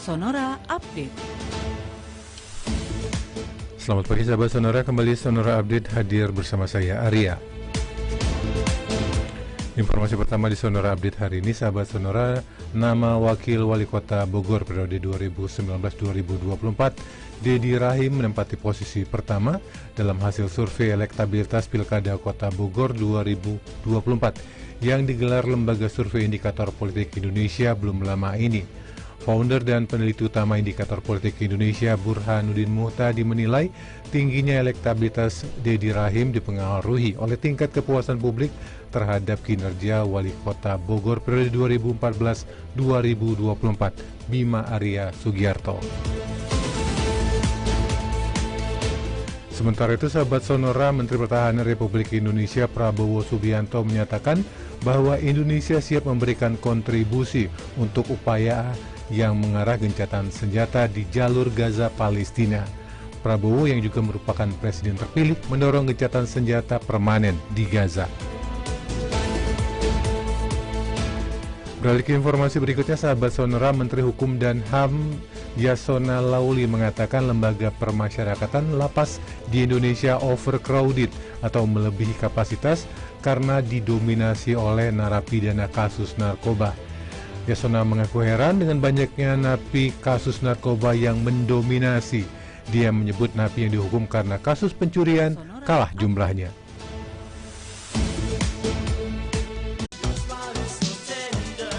Sonora Update. Selamat pagi sahabat Sonora, kembali Sonora Update hadir bersama saya Arya. Informasi pertama di Sonora Update hari ini, sahabat Sonora, nama Wakil Wali Kota Bogor periode 2019-2024, Dedi Rahim menempati posisi pertama dalam hasil survei elektabilitas Pilkada Kota Bogor 2024 yang digelar Lembaga Survei Indikator Politik Indonesia belum lama ini. Founder dan peneliti utama Indikator Politik Indonesia Burhanuddin Muhtadi menilai tingginya elektabilitas Dedi Rahim dipengaruhi oleh tingkat kepuasan publik terhadap kinerja Wali Kota Bogor periode 2014-2024, Bima Arya Sugiarto. Sementara itu, sahabat Sonora, Menteri Pertahanan Republik Indonesia Prabowo Subianto menyatakan bahwa Indonesia siap memberikan kontribusi untuk upaya yang mengarah gencatan senjata di jalur Gaza Palestina. Prabowo yang juga merupakan presiden terpilih mendorong gencatan senjata permanen di Gaza. Beralih ke informasi berikutnya, sahabat Sonora, Menteri Hukum dan HAM Yasona Lauli mengatakan lembaga permasyarakatan lapas di Indonesia overcrowded atau melebihi kapasitas karena didominasi oleh narapidana kasus narkoba. Yasona mengaku heran dengan banyaknya napi kasus narkoba yang mendominasi. Dia menyebut napi yang dihukum karena kasus pencurian kalah jumlahnya.